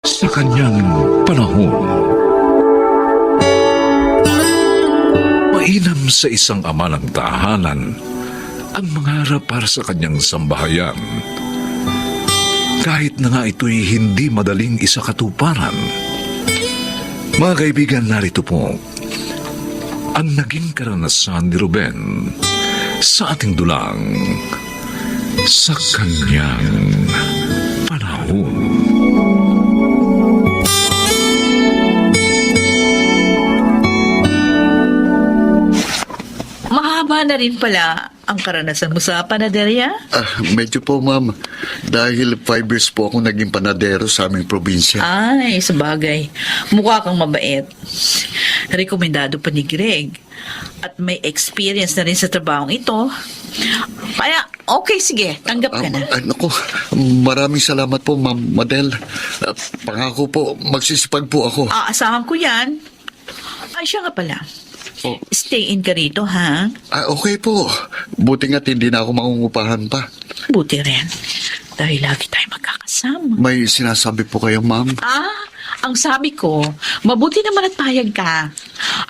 Sa kanyang panahon, mainam sa isang ama ng tahanan ang mangarap para sa kanyang sambahayan. Kahit na nga ito'y hindi madaling isakatuparan. Mga kaibigan, narito po ang naging karanasan ni Ruben sa ating dulang sa kanyang panahon. Mahaba na rin pala ang karanasan mo sa panaderya? Medyo po, ma'am. Dahil 5 years po ako naging panadero sa aming probinsya. Ay, sabagay. Mukha kang mabait. Rekomendado pa ni Greg. At may experience na rin sa trabahong ito. Kaya, okay, sige. Tanggap ka na. Naku, maraming salamat po, ma'am Madel. Pangako po, magsisipag po ako. Aasahan ko yan. Ay, siya nga pala. Oh. Stay in ka rito, ha? Okay po. Buti nga't hindi na ako mangungupahan pa. Buti rin. Dahil lagi tayo magkakasama. May sinasabi po kayo, ma'am? Ang sabi ko, mabuti naman at payag ka.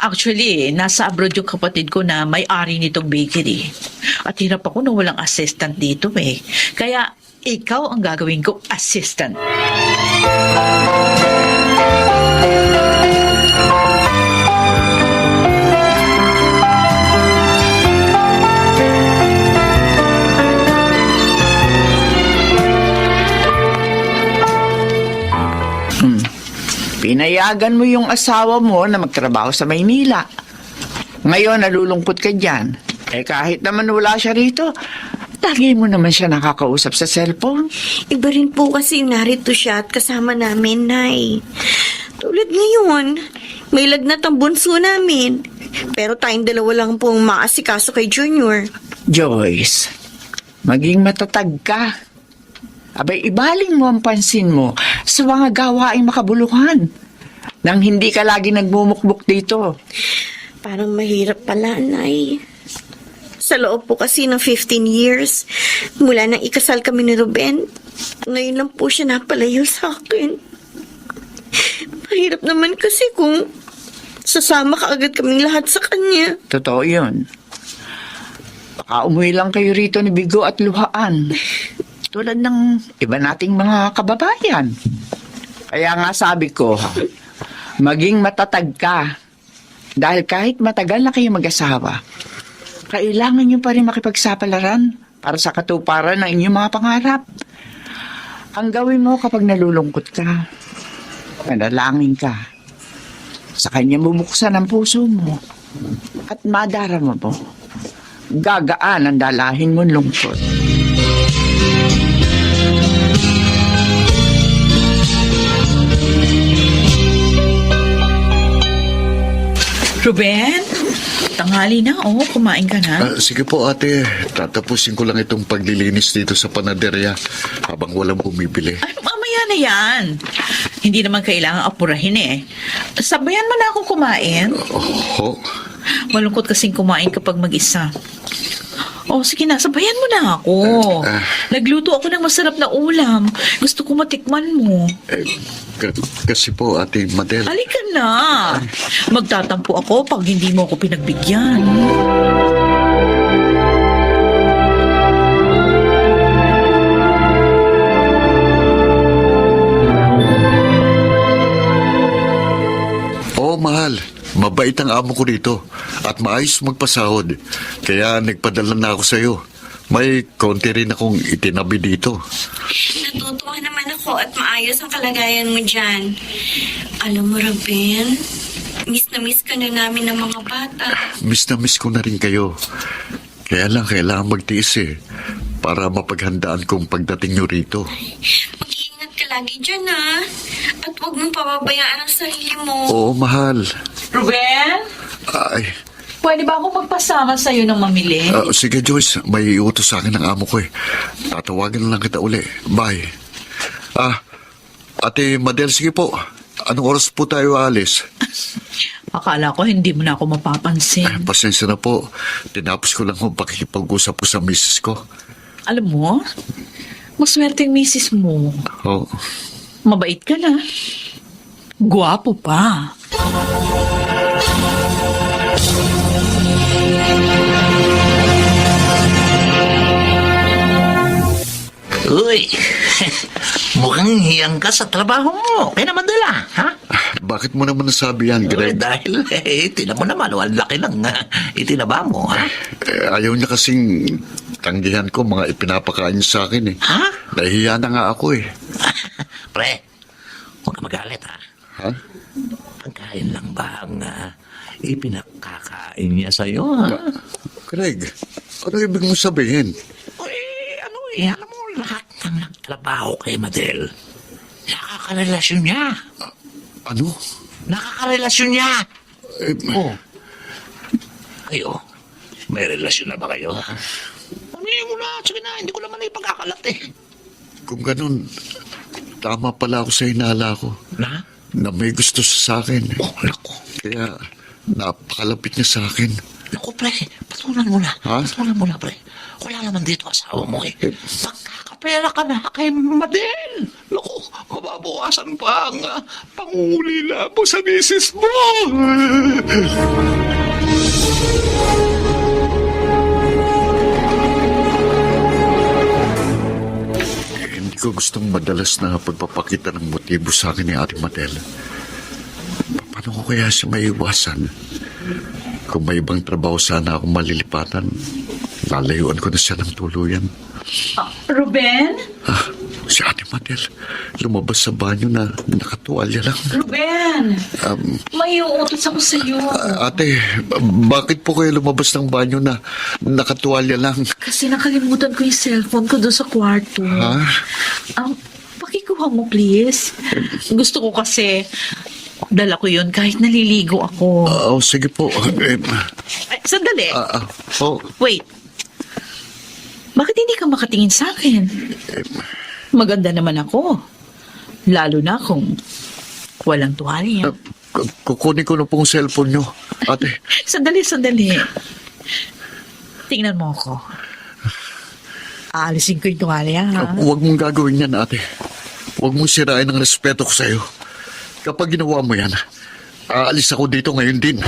Actually, nasa abroad yung kapatid ko na may-ari nitong bakery. At hirap ako na walang assistant dito eh. Kaya, ikaw ang gagawin kong assistant. Pinayagan mo yung asawa mo na magtrabaho sa Maynila. Ngayon, nalulungkot ka dyan. Kahit naman wala siya rito, lagi mo naman siya nakakausap sa cellphone. Iba rin po kasi narito siya at kasama namin, Nay. Tulad ngayon, may lagnat ang bunso namin. Pero tayong dalawa lang pong maasikaso kay Junior. Joyce, maging matatag ka. Abay, ibaling mo ang pansin mo sa mga gawaing makabuluhan nang hindi ka lagi nagmumukbuk dito. Parang mahirap pala, Nay. Sa loob po kasi ng 15 years, mula nang ikasal kami ni Ruben, ngayon lang po siya napalayo sa akin. Mahirap naman kasi kung sasama ka agad kaming lahat sa kanya. Totoo yun. Baka umuwi lang kayo rito ni Bigo at Luhaan. Tulad ng iba nating mga kababayan. Kaya nga sabi ko, maging matatag ka. Dahil kahit matagal na kayo mag-asawa, kailangan nyo pa rin makipagsapalaran para sa katuparan ng inyong mga pangarap. Ang gawin mo kapag nalulungkot ka, manalangin ka. Sa kanya bubuksan ang puso mo at madarama mo. Gagaan ang dalahin mong lungkot. Ruben, tanghali na, kumain ka na. Sige po, ate. Tatapusin ko lang itong paglilinis dito sa panaderya habang walang bumibili. Ay, mamaya na yan. Hindi naman kailangan apurahin eh. Sabayan mo na akong kumain. Oh, Malungkot kasing kumain kapag mag-isa. Sige na, sabayan mo na ako. Nagluto ako ng masarap na ulam. Gusto ko matikman mo. kasi po, ate Madel. Halika na. Magtatampo ako pag hindi mo ako pinagbigyan. Mahal. Mabait ang amo ko dito at maayos magpasahod. Kaya nagpadala na ako sa'yo. May konti rin akong itinabi dito. Natutuwa naman ako at maayos ang kalagayan mo dyan. Alam mo, Ruben, miss na miss ka na namin ng mga bata. Miss na miss ko na rin kayo. Kaya lang kailangan magtiis para mapaghandaan kong pagdating nyo rito. Mag-iingat ka lagi dyan, ha? At huwag mong pababayaan ang sarili mo. Oo, mahal. Ruben, Ay, pwede ba ako magpasama sa'yo ng mamili? sige Joyce, may iutos sa akin ng amo ko Tatawagan na lang kita uli. Bye. Ate Madel, sige po. Anong oras po tayo aalis? Akala ko hindi mo na ako mapapansin. Pasensya na po. Tinapos ko lang kung pakikipag-usap po sa misis ko. Alam mo, maswerte yung misis mo. Oh. Mabait ka na. Guwapo pa. Uy, mukhang hiyang ka sa trabaho mo. Kaya naman dala, ha? Bakit mo naman nasabi yan, Eh, Greg? dahil, tinan mo naman, ang laki ng itinaba mo, ha? Ayaw niya kasing tanggihan ko mga ipinapakain niya sa akin eh. Ha? Nahihiya na nga ako eh. Pre, huwag ka magalit, ha? Ha? Pagkain lang ba ang ipinakakain niya sa'yo, ha? Greg, ano ibig mo sabihin? Alam mo, lahat ng nagtrabaho kay Madel, nakakarelasyon niya. Ano? Nakakarelasyon niya. Eh, Oh. Kayo, may relasyon na ba kayo, ha? Sabihin mo na, sige na, hindi ko naman ipagkakalat eh. Kung ganun, tama pala ako sa hinala ko Na? na may gusto sa akin. Oh, naku. Kaya napakalapit niya sa akin. Naku, pre, patulan mo na. Ha? Patulan mo na, pre. Wala naman dito asawa mo eh. Magkakapera ka na kay Madel. Naku, mababawasan pa ang pangulila mo sa misis mo. Hindi ko gustong madalas na pagpapakita ng motibo sa akin ni Ate Madel. Paano ko kaya siya maiwasan? Kung may ibang trabaho sana akong malilipatan, lalayuan ko na siya ng tuluyan. Ruben? Ah, si Ate Madel, lumabas sa banyo na nakatuwalya lang. Ruben! May uutos ako sa'yo. Ate, bakit po kayo lumabas ng banyo na nakatuwalya lang? Kasi nakalimutan ko yung cellphone ko doon sa kwarto. Ha? Pakikuha mo, please. Gusto ko kasi dala ko yun kahit naliligo ako. Sige po. Ay, sandali. Oh, Wait. Bakit hindi ka makatingin sa akin? Maganda naman ako. Lalo na kung walang tuwalya. kukunin ko na pong cellphone nyo. Ate, Sandali. Tingnan mo ako. Aalisin ko yung tuwalya, ha? huwag mong gagawin yan, ate. Huwag mong sirain ang respeto ko sa'yo. Kapag ginawa mo yan, aalis ako dito ngayon din.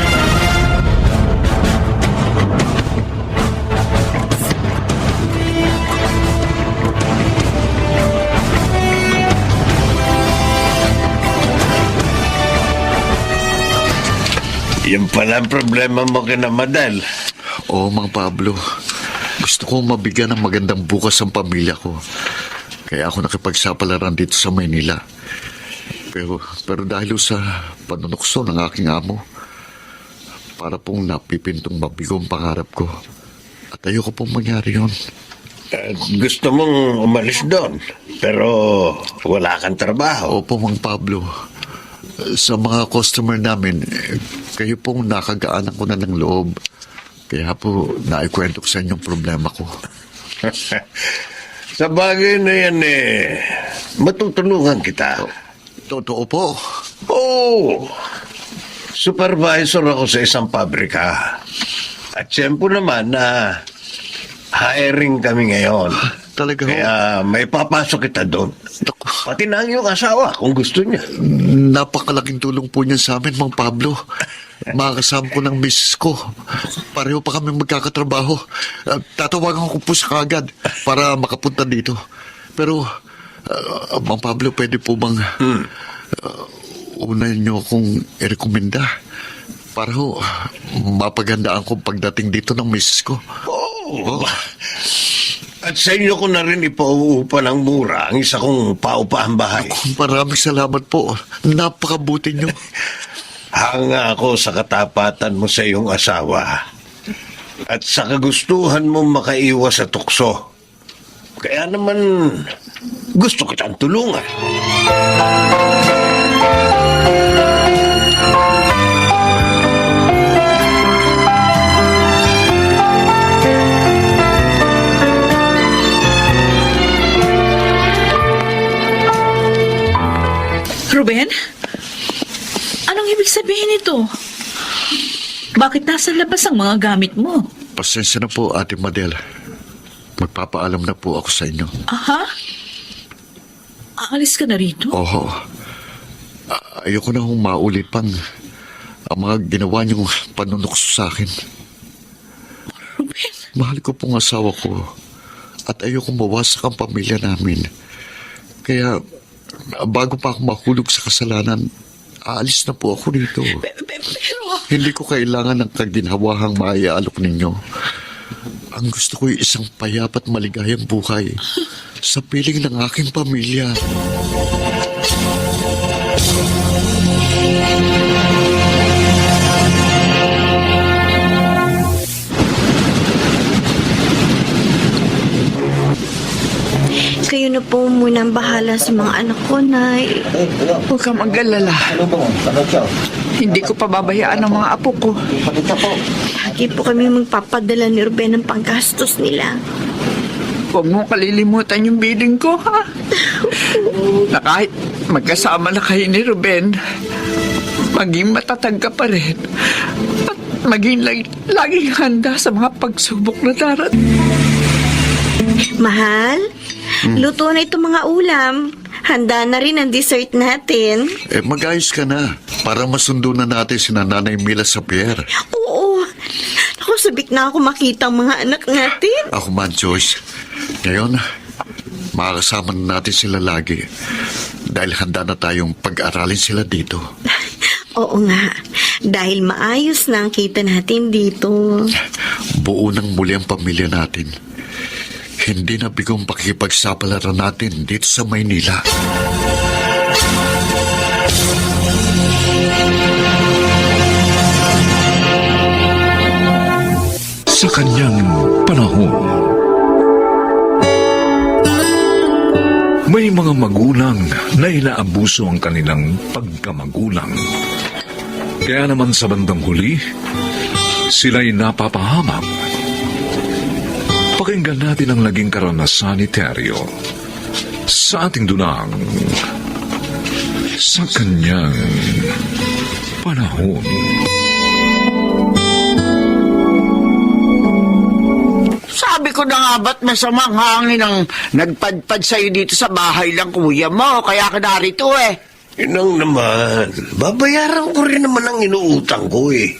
Yan pala ang problema mo kina Madel. Oo, Mang Pablo. Gusto ko mabigyan ng magandang bukas ang pamilya ko. Kaya ako nakipagsapalaran dito sa Maynila. Pero dahil sa panunukso ng aking amo, para pong napipintong mabigo ang pangarap ko. At ayoko pong mangyari yun. Gusto mong umalis doon, pero wala kang trabaho. Opo, Mang Pablo. Sa mga customer namin, kayo pong nakagaanan ko na ng loob. Kaya po, naikwento ko sa inyong problema ko. Sa bagay na yan matutulungan kita. Totoo po. Oo. Supervisor ako sa isang pabrika. At siyempre naman hiring kami ngayon. Talaga ho? Kaya may papasok kita doon. Naku, Pati na ang iyong asawa kung gusto niya. napakalaking tulong po niyan sa amin, Mang Pablo. Makakasama ko ng misis ko. Pareho pa kami magkakatrabaho. Tatawagan ko po siya kaagad para makapunta dito. Pero, Mang Pablo, pwede po bang unahin niyo akong i-rekomenda para ho mapagandaan ko pagdating dito ng misis ko. Oo. At sa inyo ko na rin ipauupa ng mura ang isa kong paupahan bahay. Maraming salamat po. Napakabuti niyo. Hanga ako sa katapatan mo sa iyong asawa at sa kagustuhan mo makaiwas sa tukso. Kaya naman gusto kitang tulungan. Ruben? Anong ibig sabihin nito? Bakit nasa labas ang mga gamit mo? Pasensya na po, Ate Madel. Magpapaalam na po ako sa inyo. Aha? Aalis ka na rito? Oo. Ayoko na hong maulit pang ang mga ginawa niyong panunukso sa akin. Ruben, Mahal ko pong asawa ko at ayoko mawasak ang pamilya namin. Kaya bago pa ako mahulog sa kasalanan, aalis na po ako dito. pero... Hindi ko kailangan ng kaginhawahang maiaalok ninyo. Ang gusto ko ay isang payapat maligayang buhay sa piling ng aking pamilya. Kayo na po muna ang bahala sa mga anak ko, Nay. Huwag kang mag-alala. Hindi ko pababayaan ang mga apo ko. Lagi po kami magpapadala ni Ruben ng panggastos nila. Huwag mo kalilimutan yung bidding ko, ha? Na kahit magkasama na kayo ni Ruben, maging matatag ka pa rin. At maging laging handa sa mga pagsubok na darating. Mahal, luto na itong mga ulam. Handa na rin ang dessert natin. Mag-ayos ka na para masundo na natin si Nanay Mila sa pier. Oo. Ako, sabik na ako makita ang mga anak natin. Ako man, Joyce. Ngayon, makakasama na natin sila lagi dahil handa na tayong pag-aralin sila dito. Oo nga. Dahil maayos na ang kita natin dito. Buo ng muli ang pamilya natin. Hindi na bigong pakikipagsapalaran natin dito sa Maynila. Sa kanyang panahon, may mga magulang na inaabuso ang kanilang pagkamagulang. Kaya naman sa bandang huli, sila'y napapahamak. Pakinggan natin ang naging karanasan ni Teryo sa ating dunang sa kanyang panahon. Sabi ko na nga ba't masamang hangin ang nagpadpad sa'yo dito sa bahay lang kuya mo, kaya ka narito eh. Inang naman, babayaran ko rin naman ang inuutang ko eh.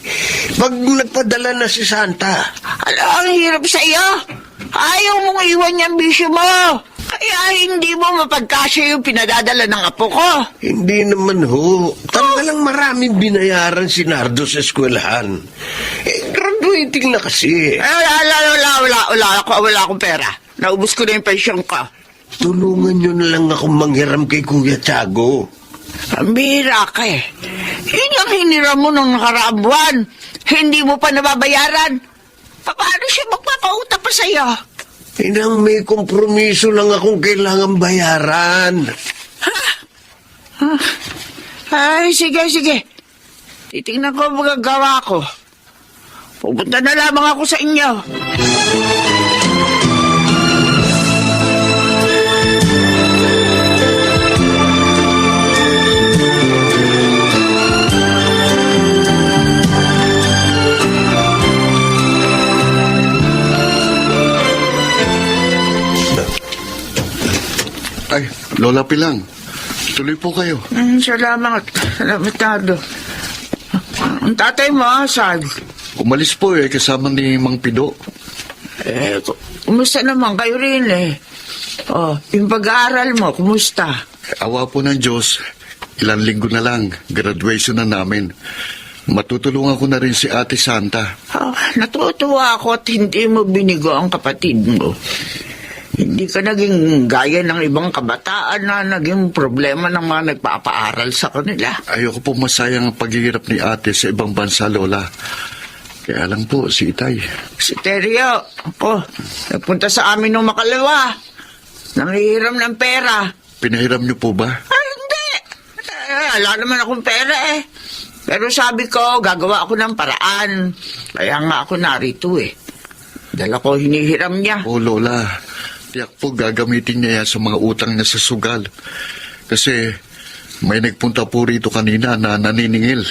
Pag nagpadala na si Santa. Ang hirap sa'yo. Ayaw mong iwan yung bisyo mo. Kaya hindi mo mapagkasya yung pinadadala ng apo ko. Hindi naman ho. Talaga lang maraming binayaran si Nardo sa eskwelahan. Graduating na kasi. Wala akong pera. Naubos ko na yung pension ko. Tulungan nyo na lang ako manghiram kay Kuya Tiago. Ang bihira ka eh. Yun yung hiniram mo nung nakaraang buwan. Hindi mo pa nababayaran. Paano siya magpapautang pa sa'yo? Inang may kompromiso lang akong kailangan bayaran. Ay, sige. Titingnan ko ang magagawa ko. Pupunta na lamang ako sa inyo. Ay, Lola Pilang, tuloy po kayo. Salamat, Nado. Ang tatay mo, saan? Umalis po kasama ni Mang Pido. Kumusta naman kayo rin eh? Oh, yung pag-aaral mo, kumusta? Awa po ng Diyos, ilang linggo na lang, graduation na namin. Matutulungan ko na rin si Ate Santa. Natutuwa ako at hindi mo binigo ang kapatid mo. Hindi ka naging gaya ng ibang kabataan na naging problema ng mga nagpapaaral sa kanila. Ayoko po masayang ang paghihirap ni Ate sa ibang bansa, Lola. Kaya lang po, si Itay. Si Teryo, ako, nagpunta sa amin nung makalawa. Nangihiram ng pera. Pinahiram niyo po ba? Hindi. Wala naman akong pera eh. Pero sabi ko, gagawa ako ng paraan. Kaya nga ako narito eh. Dala ko hinihiram niya. Oh, Lola, tiyak po gagamitin niya yan sa mga utang niya sa sugal. Kasi may nagpunta po rito kanina na naniningil.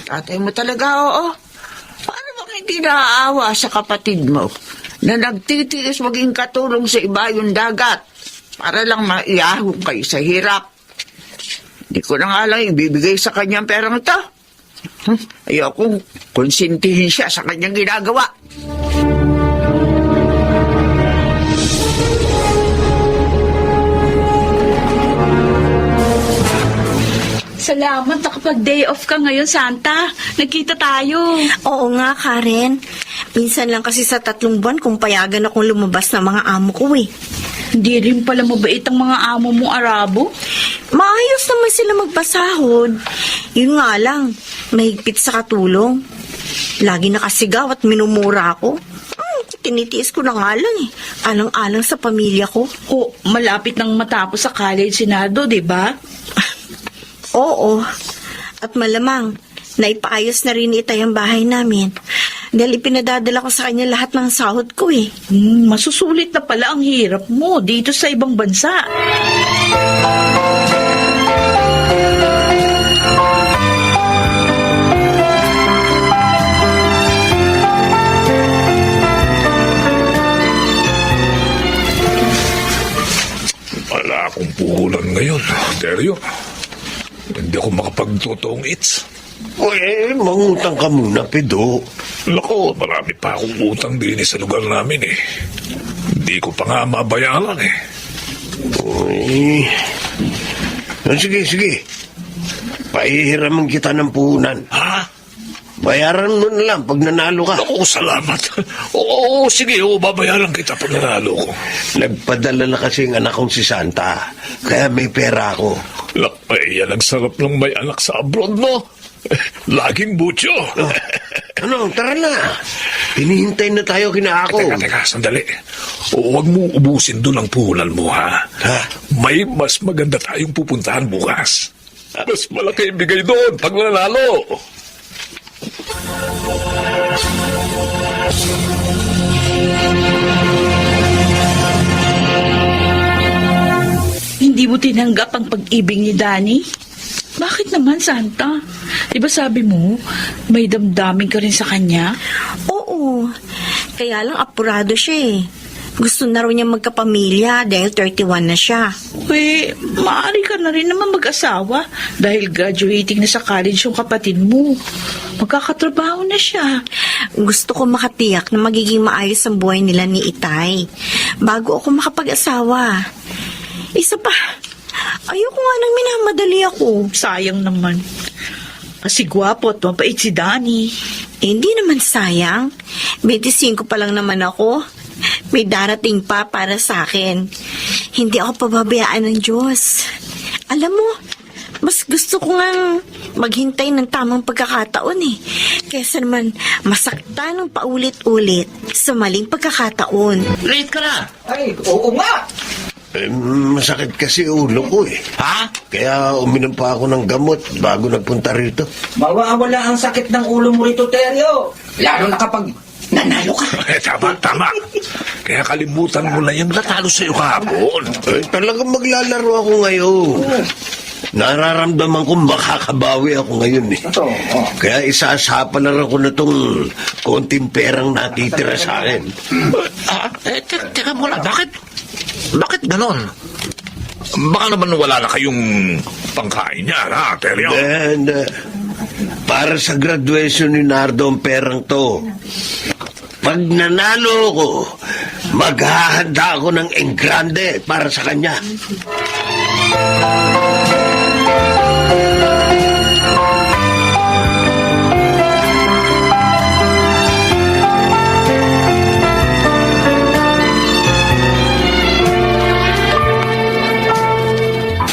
Tatay mo talaga, oo. Paano bang hindi naaawa sa kapatid mo na nagtitiis maging katulong sa iba yung dagat para lang maiyahong kayo sa hirap. Hindi ko na nga lang ibibigay sa kanyang perang ito. Ayoko konsintihin siya sa kanyang ginagawa. Salamat, nakapag-day off ka ngayon, Santa. Nagkita tayo. Oo nga, Karen. Minsan lang kasi sa 3 buwan kung payagan akong lumabas ng mga amo ko eh. Hindi rin pala mabait ang mga amo mo Arabo. Maayos naman sila magpasahod. Yun nga lang, mahigpit sa katulong. Lagi nakasigaw at minumura ako. Tinitiis ko na nga lang eh. Alang-alang sa pamilya ko. O, malapit nang matapos sa college si Nardo, di ba? Oo. At malamang, naipaayos na rin ni Itay ang bahay namin. Dahil ipinadadala ko sa kanya lahat ng sahod ko eh. Masusulit na pala ang hirap mo dito sa ibang bansa. Wala akong puhulan ngayon, Teryo. Hindi ako makapagtotoong its. Mangutang ka muna, Pido. Lako, marami pa akong utang din sa lugar namin eh. Hindi ko pa nga mabayaran eh. Uy. Sige. Pahihiraman kita ng puhunan. Ha? Bayaran mo na lang pag nanalo ka. Ako, salamat. Oo, sige, babayaran kita pag nanalo ko. Nagpadala na kasi ang anak kong si Santa. Kaya may pera ako. Lakpay, yan ang sarap ng may anak sa abroad, no? Laging butyo. Ano, tara na. Hinihintay na tayo kina ako. Teka, sandali. Huwag mo ubusin doon ang puhunan mo, ha? Ha? May mas maganda tayong pupuntahan bukas. Mas malaki ibigay doon pag nanalo. Hindi mo tinanggap ang pag-ibig ni Danny? Bakit naman, Santa? Di ba sabi mo, may damdamin ka rin sa kanya? Oo. Kaya lang apurado siya eh. Gusto na raw niya magkapamilya dahil 31 na siya. Maaari ka na rin naman mag-asawa dahil graduating na sa college yung kapatid mo. Magkakatrabaho na siya. Gusto ko makatiyak na magiging maayos ang buhay nila ni Itay bago ako makapag-asawa. Isa pa, ayoko nga nang minamadali ako. Sayang naman. Kasi gwapo at mapait si Danny. Hindi naman sayang. 25 pa lang naman ako. May darating pa para sa akin. Hindi ako pababayaan ng Diyos. Alam mo, mas gusto ko nga maghintay ng tamang pagkakataon eh. Kesa naman masaktan ng paulit-ulit sa maling pagkakataon. Late ka na. Ay, oo nga. Masakit kasi ulo ko eh. Ha? Kaya uminom pa ako ng gamot bago nagpunta rito. Mawawala ang sakit ng ulo mo rito, Teryo. Lalo na kapag nanalo ka. Tama. Kaya kalimutan mo na yung natalo sa'yo kahapon. Talagang maglalaro ako ngayon. Nararamdaman ko makakabawi ako ngayon eh. Ito, Kaya isasapalan ako na tong konting perang natitira sa akin. Teka muna, bakit ganon? Baka naman wala na kayong pangkain niya, ha, Teryo? And para sa graduation ni Nardo ang perang to, pag nanalo ko, maghahanda ako ng engrande para sa kanya.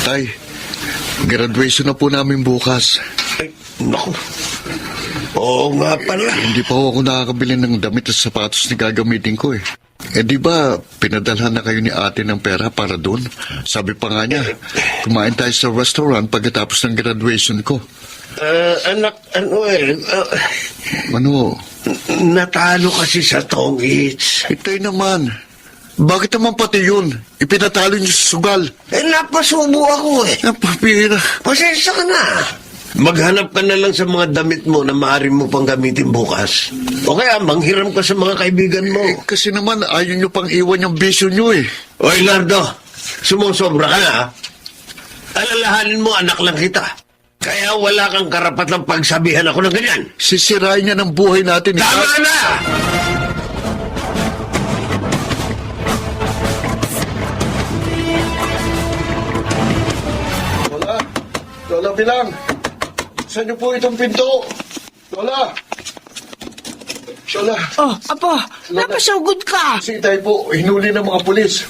Tay, graduation na po namin bukas. Ay, naku. Oo nga pala. Hindi pa ako nakakabili ng damit at sapatos na gagamitin ko eh. Di ba, pinadalhan na kayo ni ate ng pera para doon? Sabi pa nga niya, kumain tayo sa restaurant pagkatapos ng graduation ko. Anak, Ano? natalo kasi sa tong eats. Itay naman. Bakit naman pati yun? Ipinatalo niyo sa sugal. Napasubo ako eh. Napapira. Pasensya ka na. Maghanap ka na lang sa mga damit mo na maaari mo pang gamitin bukas. O kaya manghiram ka sa mga kaibigan mo. Kasi naman, ayaw niyo pang iwan yung bisyo niyo eh. Oy, Nardo, Sumusobra ka na, ha? Alalahanin mo, anak lang kita. Kaya wala kang karapatang pagsabihan ako ng ganyan. Sisirain niya ng buhay natin. Tama na! Lola! Lola Bilang! Saan niyo po itong pinto? Lola! Lola! Oh, apo, napasugod ka. Si Itay po, hinuli ng mga pulis.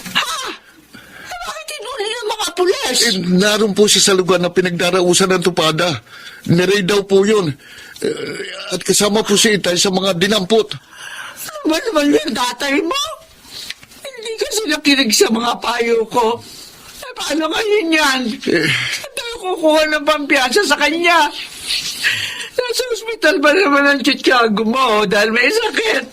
Bakit tinuli ng mga pulis? Naroon po siya sa lugar na pinagdarausan ng tupada. Niray daw po yun. At kasama po si Itay sa mga dinampot. Ano ba naman yung tatay mo? Hindi kasi nakinig sa mga payo ko. Paano ngayon yan? Saan tayo kukuha ng pampiyansa sa kanya? Nasa ospital ba naman ang Chichago mo dahil may sakit?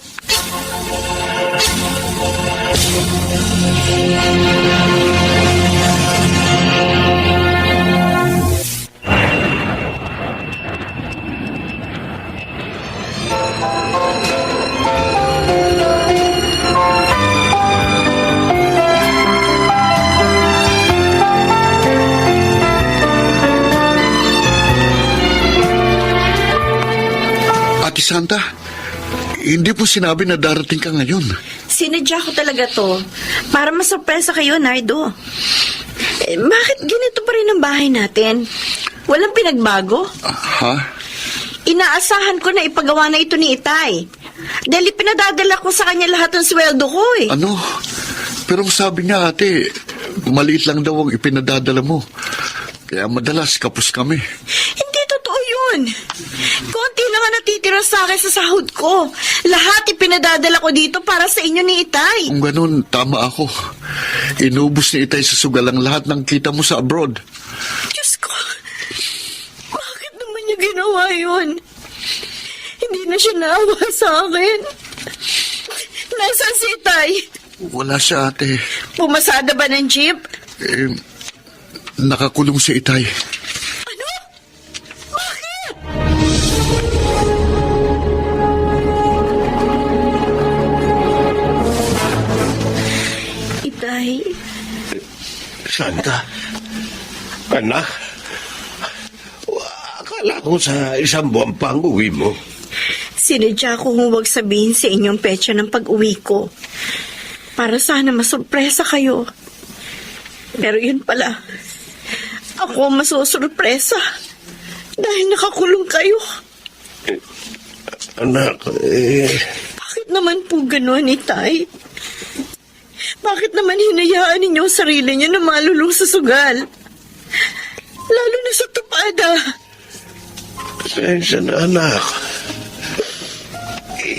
Ate Santa, hindi po sinabi na darating ka ngayon. Sinadya ko talaga to para masurpresa kayo, Nardo. Bakit ganito pa rin ang bahay natin? Walang pinagbago? Ha? Inaasahan ko na ipagawa na ito ni Itay. Dahil pinadadala ko sa kanya lahat ng sweldo ko eh. Ano? Pero sabi niya ate, maliit lang daw ang ipinadadala mo. Kaya madalas kapos kami. Hindi totoo yun. Konti lang ang natitira sa akin sa sahod ko. Lahat ipinadadala ko dito para sa inyo ni Itay. Kung ganun, tama ako. Inubos ni Itay sa sugal ang lahat ng kita mo sa abroad. Diyos ko, bakit naman niya ginawa yun? Hindi na siya naawa sa akin. Nasaan si Itay? Wala siya ate. Pumasada ba ng jeep? Nakakulong si Itay. Ano? Bakit? Itay, Santa? Anak? Akala ko sa isang buwan pa ang uwi mo. sinadya ko huwag sabihin sa inyong petsa ng pag-uwi ko. Para sana masurpresa kayo. Pero yun pala, ako masusurpresa dahil nakakulong kayo. Anak, Bakit naman po gano'n, Itay? Bakit naman hinayaan ninyo ang sarili niyo na malulong sa sugal? Lalo na sa tupada. pasensya na anak.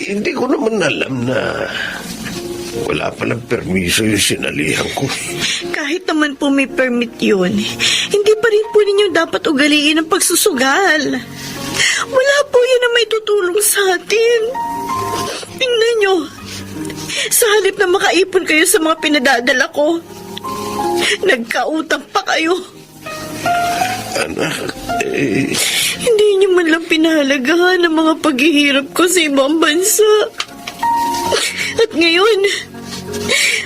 Hindi ko naman alam na wala palang permiso yung sinalihan ko. Kahit naman po may permit yun, hindi pa rin po ninyo dapat ugaliin ang pagsusugal. Wala po yun na may tutulong sa atin. Tingnan nyo. Sa halip na makaipon kayo sa mga pinadadala ko, nagkautang pa kayo. Anak, Hindi nyo man lang pinahalagahan ang mga paghihirap ko sa ibang bansa. At ngayon,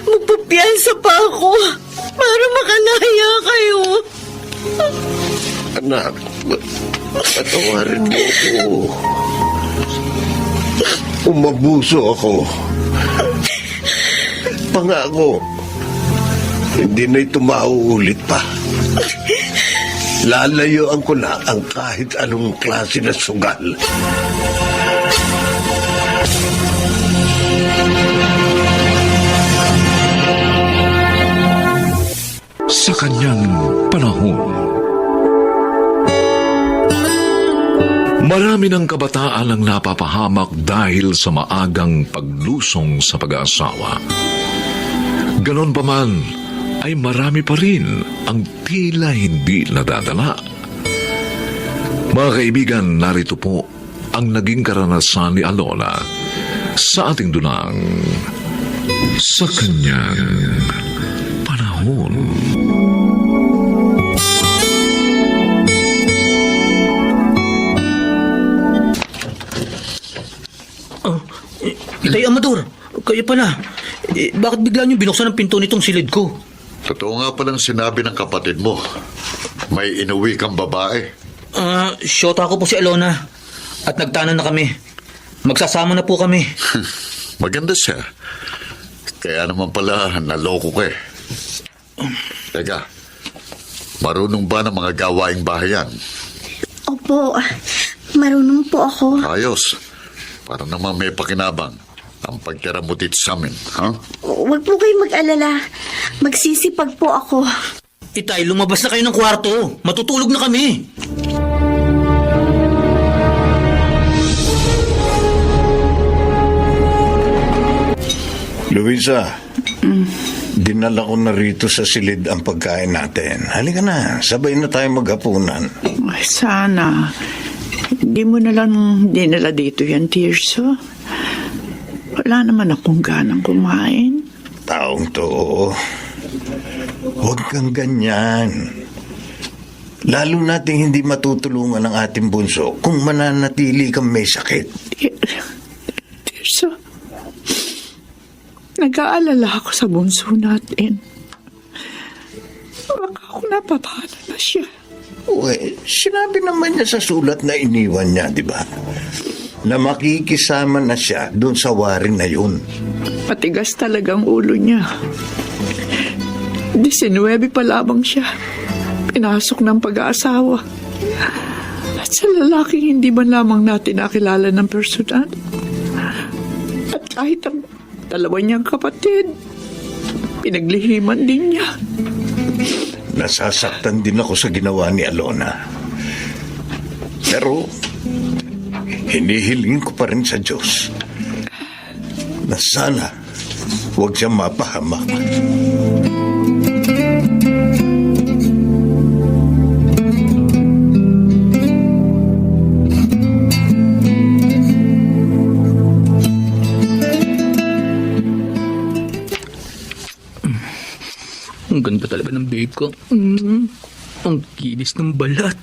magpapiyansa pa ako para makalaya kayo. anak, patawarin mo ako. Umabuso ako. Pangako, hindi na ito mauulit pa. Lalayuan ko na ang kahit anong klase na sugal. Sa kanyang panahon, marami ng kabataan ang napapahamak dahil sa maagang paglusong sa pag-aasawa. Ganon pa man, ay marami pa rin ang tila hindi nadadala. Mga kaibigan, narito po ang naging karanasan ni Alona sa ating dunang Sa Kanyang Panahon. Itay Amador, kayo pala. Bakit bigla niyo binuksan ang pinto nitong silid ko? Totoo nga palang sinabi ng kapatid mo. May inuwi kang babae. Shota ko po si Alona. At nagtanan na kami. Magsasama na po kami. Maganda siya. Kaya naman pala naloko ka eh. Teka, marunong ba ng mga gawaing bahayan? Opo, marunong po ako. Ayos. Para naman may pakinabang ang pagtira mo dito sa amin, ha? Huwag po kayo mag-alala. Magsisipag po ako. Itay, lumabas na kayo ng kwarto. Matutulog na kami. Luisa, dinala ko na rito sa silid ang pagkain natin. Halika na, sabay na tayo maghapunan. Ay, sana. Hindi mo na lang dinala dito yan, Tirso. Wala naman akong ganang kumain. Taong to, huwag kang ganyan. Lalo nating hindi matutulungan ang ating bunso kung mananatili kang may sakit. Tirso, nag-aalala ako sa bunso natin. Baka ako napapano na siya. Uwe, sinabi naman niya sa sulat na iniwan niya, di ba? Na makikisama na siya doon sa warin na yun. Matigas talagang ulo niya. 19 pa lamang siya. Pinasok ng pag-aasawa. At sa lalaking hindi man lamang natin nakilala ng personal. At kahit ang dalawa niyang kapatid, pinaglihiman din niya. Nasasaktan din ako sa ginawa ni Alona. Pero, hinihiling ko pa rin sa Diyos na sana huwag siyang mapahamak. Ang ganda talaga ng babe ko. Ang kinis ng balat.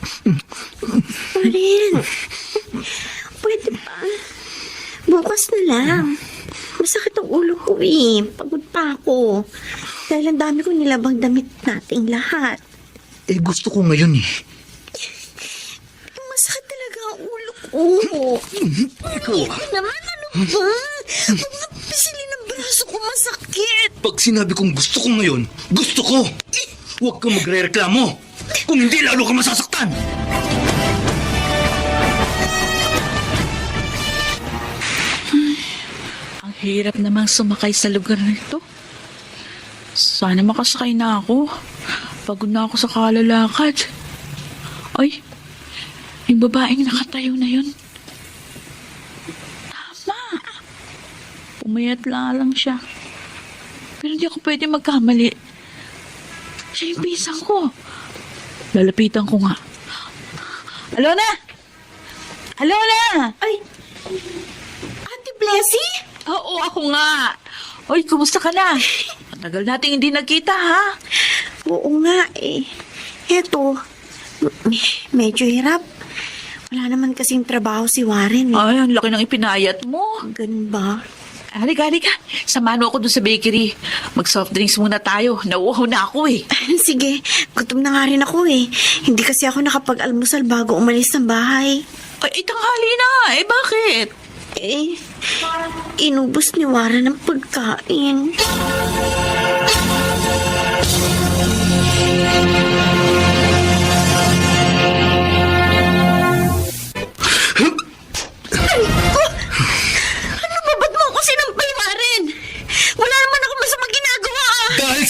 Marin, pwede ba? Bukas na lang. Masakit ang ulo ko eh. Pagod pa ako. Dahil ang dami ko nilabang damit nating lahat. Eh, gusto ko ngayon eh. Masakit talaga ang ulo ko. Ikaw naman, ano ba? Mga pisili ng braso ko masakit. Pag sinabi kong gusto ko ngayon, gusto ko. Huwag kang magre-reklamo. Kung hindi, lalo ka masasaktan. Ang hirap namang sumakay sa lugar nito. Sana makasakay na ako. Pagod na ako sa kalalakad. Ay, yung babaeng nakatayo na yun. Tama. Pumayat lang siya. Pero hindi ako pwede magkamali. Siya yung pisang ko. Lalapitan ko nga. Alona! Alona! Ay, Ate Blessy? Oo, ako nga. Oy, kumusta ka na? Matagal nating hindi nagkita, ha? Oo nga eh. Eto, medyo hirap. Wala naman kasing trabaho si Warren eh. Ay, ang laki ng ipinayat mo. Ganun ba? Halika. Samahan mo ako doon sa bakery. Mag-soft drinks muna tayo. Nauuhaw na ako eh. Sige, gutom na nga rin ako eh. Hindi kasi ako nakapag-almusal bago umalis ng bahay. Ay, tanghali na. Eh, bakit? Eh, inubos ni Warren ng pagkain.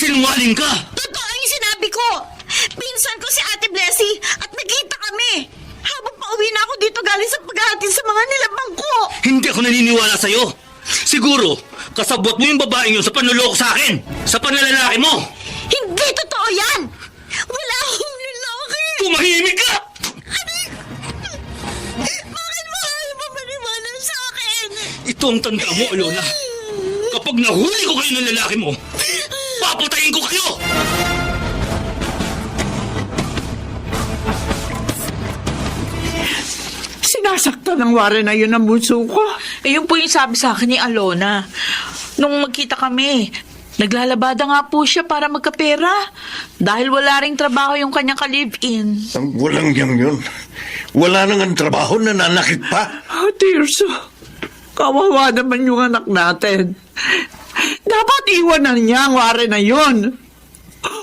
Sinungaling ka! Totoo yung sinabi ko! Pinsan ko si Ate Blessy at nagkita kami! Habang pauwi na ako dito galing sa paghahatid sa mga nilabang ko! Hindi ako naniniwala sa'yo! Siguro, kasabot mo yung babaeng yun sa panluloko sa akin! Sa panlalalaki mo! Hindi totoo yan! Wala akong lalaki! Tumahimik ka! Bakit mo ayaw mamaniwala sa akin? Ito ang tanda mo, Alona. Kapag nahuli ko kayo ng lalaki mo, papatayin ko kayo! Sinasaktan ng Warren na yun ang bunso ko. Eh, yun po yung sabi sa akin ni Alona. Nung magkita kami, Naglalabada nga po siya para magkapera. Dahil wala ring trabaho yung kanyang ka-live-in. Ang walang yang yun. Wala nang ang trabaho, nananakit pa. Tirso, kawawa naman yung anak natin. Dapat iwanan niya ang wari na yun.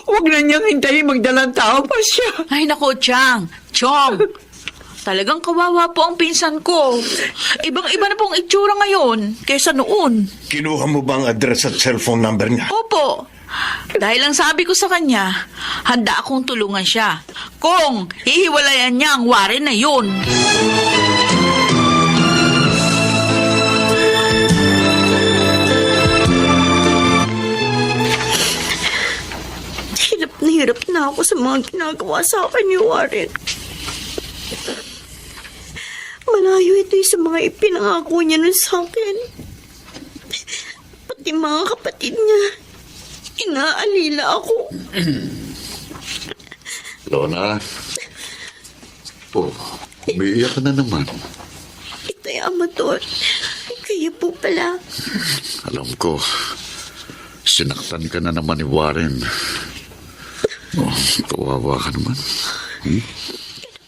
Huwag na niyang hintayin magdalang tao pa siya. Ay nako, Chong. Talagang kawawa po ang pinsan ko. Ibang-iba na pong itsura ngayon kaysa noon. Kinuha mo ba ang address at cellphone number niya? Opo. Dahil ang sabi ko sa kanya, handa akong tulungan siya kung hihiwalayan niya ang wari na yun. Hirap na ako sa mga ginagawa sa akin ni Warren. Malayo ito sa mga ipinangako niya nun sa akin. Pati mga kapatid niya, inaalila ako. Lona. Oh, umiiyak ka na naman. Ito'y Amador. Kaya po pala. Alam ko, sinaktan ka na naman ni Warren. Oh, kawawa ka naman.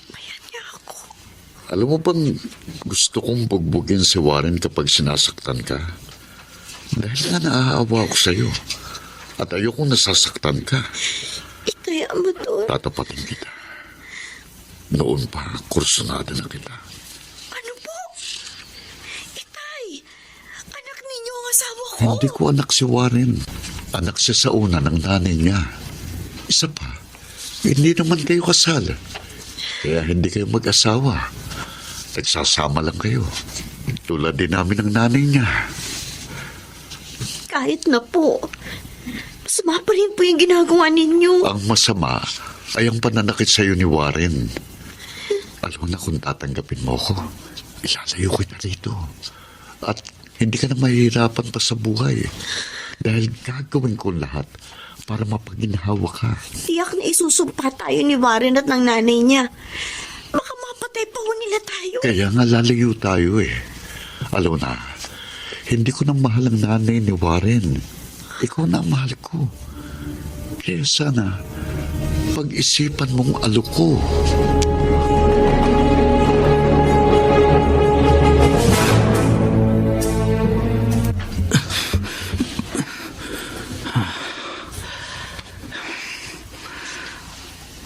Bayan niya ako. Alam mo bang gusto kong bugbugin si Warren kapag sinasaktan ka? Dahil nga naaawa ako sa'yo. At ayokong nasasaktan ka. Ito'y Amador. Tatapatin kita. Noon pa, kursunado na kita. Ano po? Itay, anak ninyo ang asawa ko. Hindi ko anak si Warren. Anak siya sa una ng nanay niya. Isa pa, hindi naman kayo kasal. Kaya hindi kayo mag-asawa. Nagsasama lang kayo. Tulad din namin ng nanay niya. Kahit na po, masama pa rin po yung ginagawa ninyo. Ang masama ay ang pananakit sa'yo ni Warren. Alam mo na kung tatanggapin mo ko, ilalayo kita rito. At hindi ka na mahihirapan pa sa buhay. Dahil gagawin ko lahat para mapaginhawa ka. Tiyak na isusumpa tayo ni Warren at ng nanay niya. Baka mapatay pa ho nila tayo. Kaya nga lalayo tayo eh. Alam mo na, hindi ko na mahal ang nanay ni Warren. Ikaw na ang mahal ko. Kaya sana, pag-isipan mong aluko.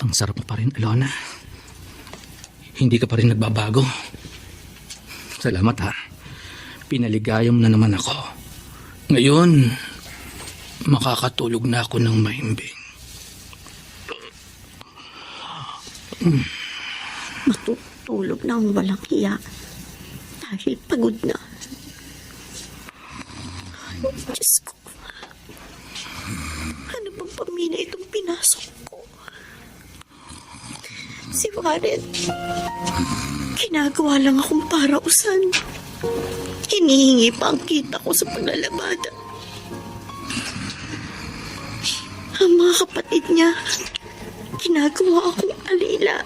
Ang sarap mo pa rin, Alona. Hindi ka pa rin nagbabago. Salamat ha. Pinaligaya mo na naman ako. Ngayon, makakatulog na ako ng mahimbing. Matutulog na ang walang hiya. Dahil pagod na. Diyos ko. Ano bang pamilya itong pinasok ko? Si Warren, ginagawa lang akong parausan. Hinihingi pa ang kita ko sa paglalabada. Ang mga kapatid niya, ginagawa akong alila.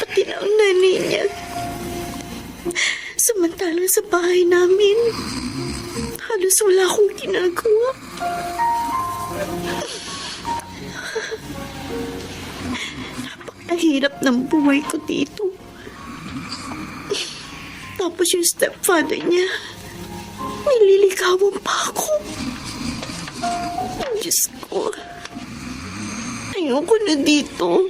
Pati na ang nanay niya. Samantalang sa bahay namin, halos wala akong ginagawa. Napakahirap ng buhay ko dito. Tapos yung stepfather niya, nililigawan pa ako. Diyos ko. Ayoko na dito.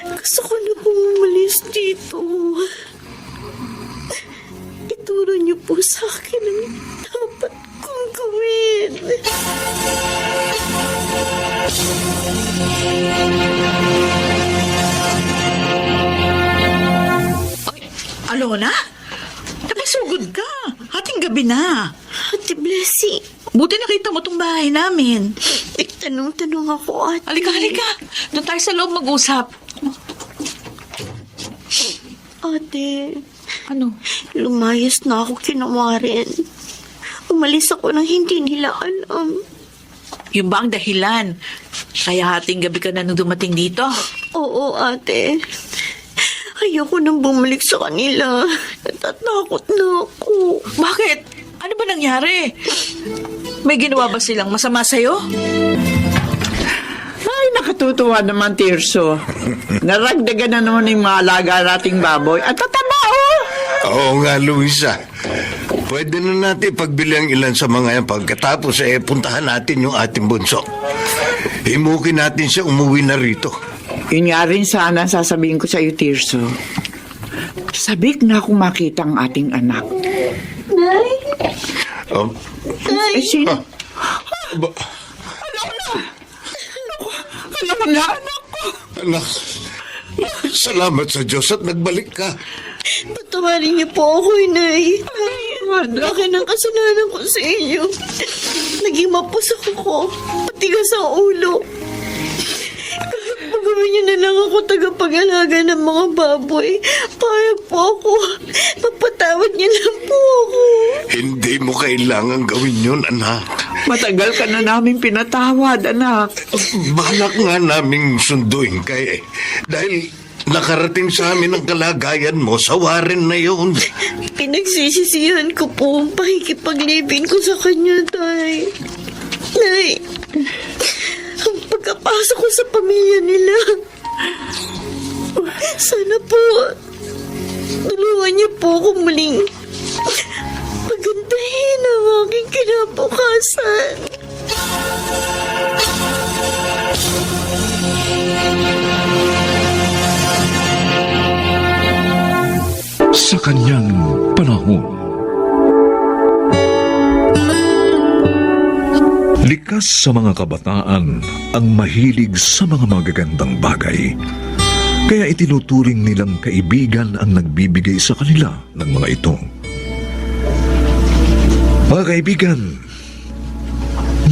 Gusto ko na pong umalis dito. Ituro niyo po sa akin ang dapat kong gawin. Alona? Napasugod ka. Hating gabi na. Ate Blessy, Buti nakita mo tong bahay namin. tanong-tanong ako, ate. Halika. Doon tayo sa loob mag-usap. Ate, Ano? lumayas na ako kinawarin. Umalis ako nang hindi nila alam. Yung ba ang dahilan? Kaya hating gabi ka na nung dumating dito? Oo, ate. Ayoko nang bumalik sa kanila. Natatakot na ako. Bakit? Ano ba nangyari? May ginawa ba silang masama sa'yo? Ay, nakatutuwa naman, Tirso. Naragdagan na naman yung mga alaga nating baboy. At tataba, oh! Oo nga, Luisa. Pwede na natin pagbili ang ilan sa mga yan pagkatapos puntahan natin yung ating bunso. Himukin natin siya umuwi na rito. Yun nga rin sana sasabihin ko sa iyo, Tirso. Sabik na akong makita ang ating anak. Nay? Eh, sino? Ba- Alam mo na, anak ko. anak, salamat sa Diyos at nagbalik ka. Patawarin niyo po ako, Nay. Laki ng kasalanan ko sa inyo. Naging mapusok ako. Patigas ang ulo. Pagawin niyo na lang ako tagapag-alaga ng mga baboy. Payag po ako. Magpatawad niyo lang po ako. Hindi mo kailangan gawin yun, anak. Matagal ka na namin pinatawad, anak. Balak nga naming sunduin ka dahil nakarating sa amin ang kalagayan mo sa Warren na yun. Pinagsisisihan ko po ang pakikipaglibin ko sa kanya, Tay. Nay, ang pagkapasok ko sa pamilya nila, sana po, tulungan niyo po ako muling pagandahin ang aking kinabukasan. Sa kanyang panahon, likas sa mga kabataan ang mahilig sa mga magagandang bagay. Kaya itinuturing nilang kaibigan ang nagbibigay sa kanila ng mga ito. Mga kaibigan,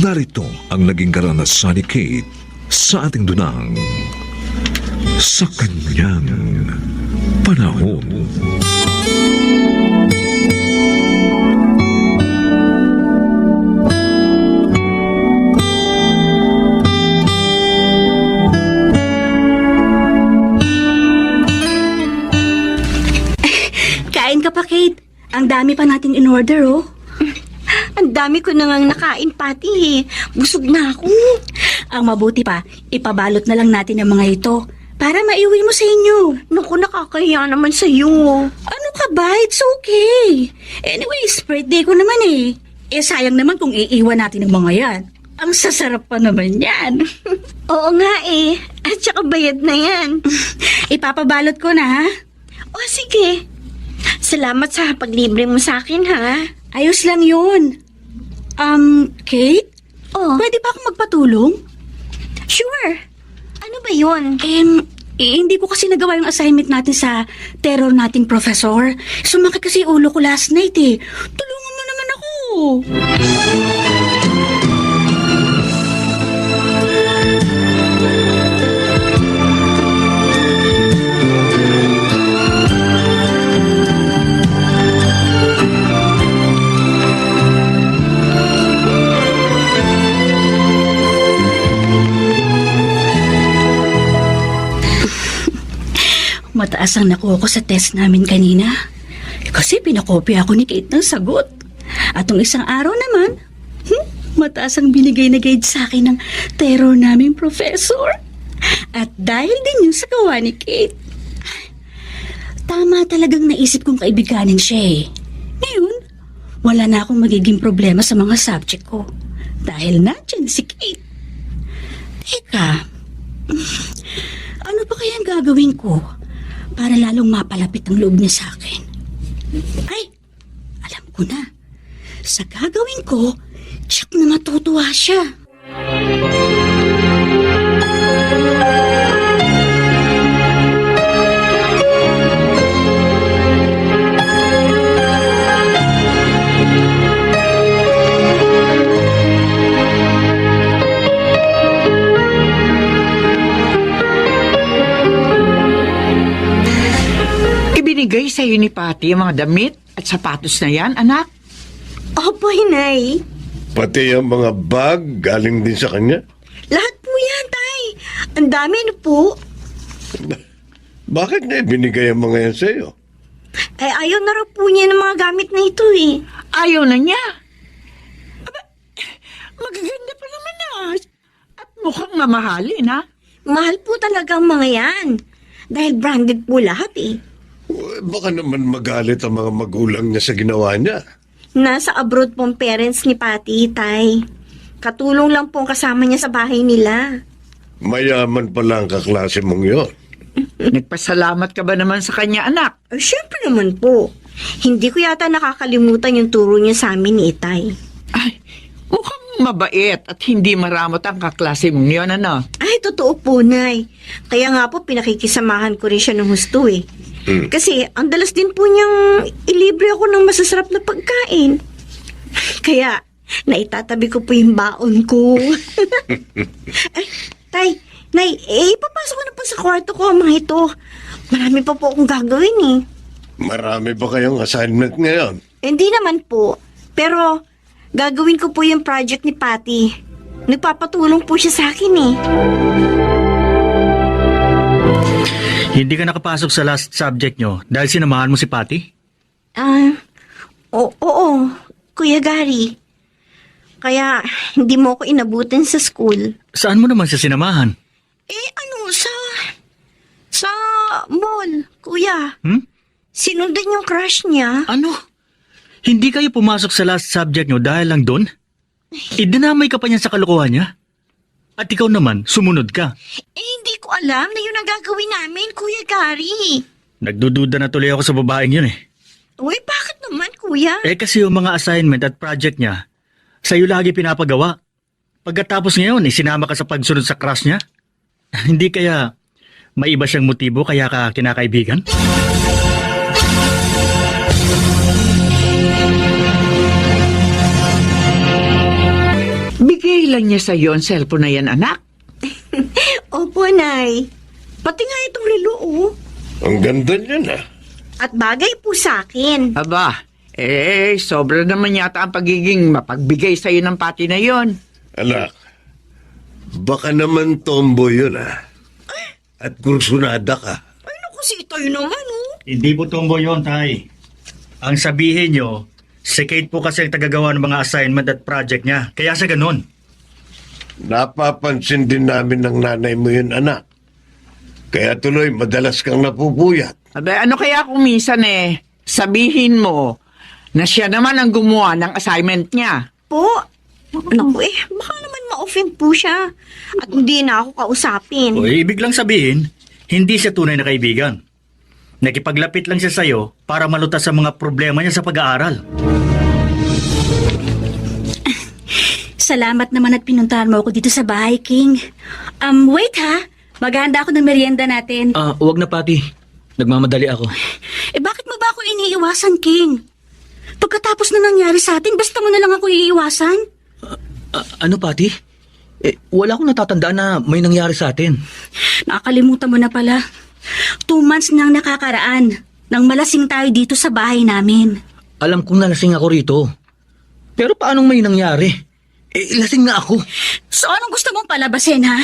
narito ang naging karanasan ni Kate sa ating dunang sa kanyang panahon. Kain ka pa, Kate. Ang dami pa natin in order, oh. Ang dami ko na ngang nakain pati eh. Busog na ako. Ang mabuti pa, ipabalot na lang natin ang mga ito para maiuwi mo sa inyo. Naku, nakakahiya naman sa'yo. Ano ka ba? It's okay. Anyways, birthday ko naman eh. Eh, sayang naman kung iiwan natin ang mga yan. Ang sasarap pa naman yan. Oo nga eh. At saka bayad na yan. Ipapabalot ko na, ha? O sige. Salamat sa paglibre mo sa akin, ha? Ayos lang yun. Kate? Oh, Pwede ba akong magpatulong? sure. Ano ba yun? Hindi ko kasi nagawa yung assignment natin sa terror nating professor. Sumakit kasi ulo ko last night eh. Tulungan mo naman ako. Mataas ang nakuha ko sa test namin kanina. Kasi pinakopya ako ni Kate ng sagot. At nung isang araw naman, mataas ang binigay na grade sa akin ng terror naming professor. At dahil din yun sa gawa ni Kate, tama talagang naisip kong kaibiganin siya eh. Ngayon, wala na akong magiging problema sa mga subject ko. Dahil nandyan si Kate. Teka, ano pa kaya ang gagawin ko para lalong mapalapit ang loob niya sa akin? Ay, alam ko na. Sa gagawin ko, tsak na matutuwa siya. Ibinigay sa iyo ni Patty ang mga damit at sapatos na yan, anak. Opo, Inay. Pati ang mga bag galing din sa kanya. Lahat po yan, Tay. Ang dami na po. Bakit niya binigay ang mga yan sa'yo? Ayaw na raw po niya ng mga gamit na ito eh. Ayaw na niya. Magaganda pa naman At mukhang mamahalin, ha? Mahal po talaga ang mga yan. Dahil branded po lahat eh. Baka naman magalit ang mga magulang niya sa ginawa niya. Nasa abroad pong parents ni Patty, Tay. Katulong lang po ang kasama niya sa bahay nila. Mayaman pala ang kaklase mong yon. Nagpasalamat ka ba naman sa kanya, anak? Siyempre naman po. Hindi ko yata nakakalimutan yung turo niya sa amin ni Itay. Ay, mukhang mabait at hindi maramot ang kaklase mong yun, ano? Ay, totoo po, Nay. Kaya nga po, pinakikisamahan ko rin siya ng husto eh. Kasi, ang dalas din po niyang ilibre ako ng masasarap na pagkain. Kaya, naitatabi ko po yung baon ko. Ay, Tay, Nay, ipapasok ko na po sa kwarto ko ang mga ito. Marami pa po akong gagawin eh. Marami ba kayong assignment ngayon? Hindi naman po. Pero, gagawin ko po yung project ni Patty. Nagpapatulong po siya sa akin eh. Hindi ka nakapasok sa last subject nyo dahil sinamahan mo si Patty? Oo, Kuya Gary. Kaya, hindi mo ako inabutin sa school. Saan mo naman siya sinamahan? Sa mall, Kuya. Hmm? Sinundan yung crush niya. Ano? Hindi kayo pumasok sa last subject nyo dahil lang doon? Idinamay ka pa niya sa kalokohan niya? At ikaw naman, sumunod ka. Hindi ko alam na yun ang gagawin namin, Kuya Gary. Nagdududa na tuloy ako sa babaeng yun eh. Uy, bakit naman, Kuya? Kasi yung mga assignment at project niya, sa'yo lagi pinapagawa. Pagkatapos ngayon, sinama ka sa pagsunod sa crush niya? Hindi kaya may iba siyang motibo kaya ka kinakaibigan? Bigay lang niya sa ang cellphone na yan, anak. Opo, Nay. Pati nga itong relo, oh. Ang ganda niyan ah. At bagay po sa akin. Aba, sobra naman yata ang pagiging mapagbigay sa'yo ng pati na yon. Anak, baka naman tomboy yun ah. At kursunada ka. Ay, naku, si Itoy naman, oh. Hindi po tumbo yun, Tay. Ang sabihin nyo, si Kate po kasi ang tagagawa ng mga assignment at project niya. Kaya sa ganun. Napapansin din namin ng nanay mo yun, anak. Kaya tuloy, madalas kang napupuyat. Aba, ano kaya kung minsan sabihin mo na siya naman ang gumawa ng assignment niya? Po, naku baka naman ma-offend po siya. At hindi na ako kausapin. O ibig lang sabihin, hindi siya tunay na kaibigan. Nakipaglapit lang siya sa'yo para malutas sa mga problema niya sa pag-aaral. Salamat naman at pinuntahan mo ako dito sa bahay, King. Wait ha. Maghahanda ako ng merienda natin. Huwag na, Patty. Nagmamadali ako. Bakit mo ba ako iniiwasan, King? Pagkatapos na nangyari sa atin, basta mo na lang ako iiwasan? Ano, Patty? Wala akong natatandaan na may nangyari sa atin. Nakakalimutan mo na pala. 2 months nang nakakaraan nang malasing tayo dito sa bahay namin. Alam kong nalasing ako rito. Pero paanong may nangyari? Lasing na ako. So anong gusto mong palabasin, ha?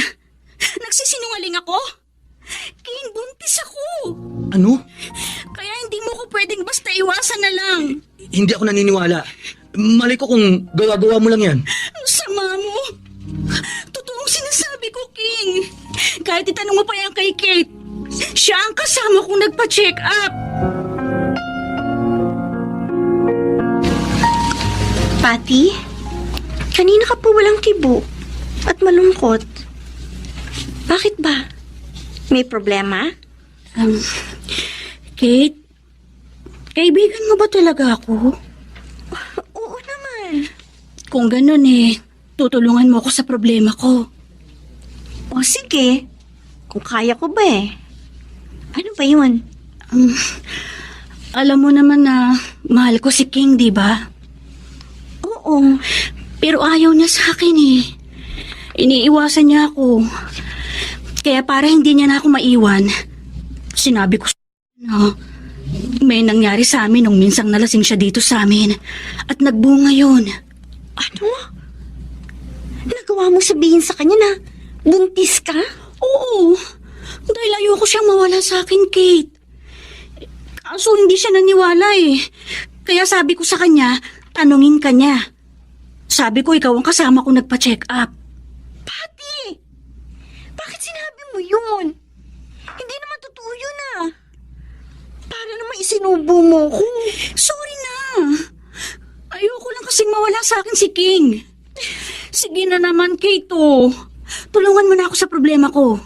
Nagsisinungaling ako? King, buntis ako. Ano? Kaya hindi mo ko pwedeng basta iwasan na lang. Hindi ako naniniwala. Malay ko kung gawa-gawa mo lang yan. Ang sama mo. Totoong sinasabi ko, King. Kahit itanong mo pa yan kay Kate, siya ang kasama kong nagpa-check up. Patty, kanina ka po walang kibo at malungkot. Bakit ba? May problema? Kate, kaibigan mo ba talaga ako? Oo naman. Kung ganun tutulungan mo ako sa problema ko. O sige, kung kaya ko ba Ano ba yun? Alam mo naman na mahal ko si King, di ba? Oo. Pero ayaw niya sa akin Iniiwasan niya ako. Kaya para hindi niya na ako maiwan, sinabi ko na may nangyari sa amin nung minsang nalasing siya dito sa amin. At nagbunga yun. Ano? Nagawa mo sabihin sa kanya na buntis ka? Oo. Dahil ayoko siyang mawala sa akin, Kate. Kaso hindi siya naniwala Kaya sabi ko sa kanya, tanungin ka niya. sabi ko ikaw ang kasama ko nagpa-check up. Pati, bakit sinabi mo yun? Hindi naman totoo yun ah. Para naman isinubo mo ko. Sorry na. Ayoko lang kasing mawala sa akin si King. Sige na naman, Kate, oh. Tulungan mo na ako sa problema ko.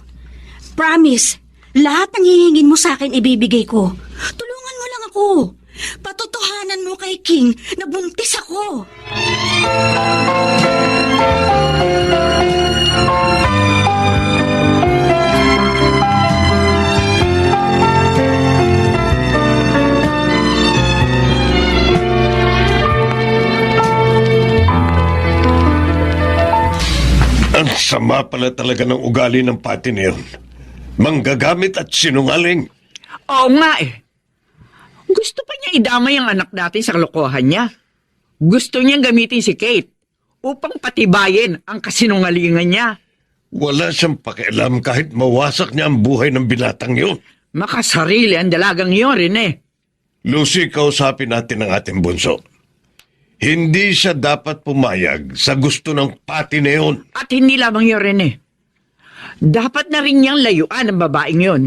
Promise, lahat ng hihingin mo sa akin ibibigay ko. Tulungan mo lang ako. Patotohanan mo kay King na buntis ako. Ang sama pala talaga ng ugali ng pati na yun. Manggagamit at sinungaling. Oo nga eh. Gusto pa niya idamay ang anak natin sa kalokohan niya. Gusto niyang gamitin si Kate upang patibayin ang kasinungalingan niya. Wala siyang pakialam kahit mawasak niya ang buhay ng binatang yun. Makasarili ang dalagang yun rin eh. Lucy, kausapin natin ang ating bunso. Hindi siya dapat pumayag sa gusto ng pati na yun. At hindi lamang yun rin eh. Dapat na rin niyang layuan ang babaeng yun.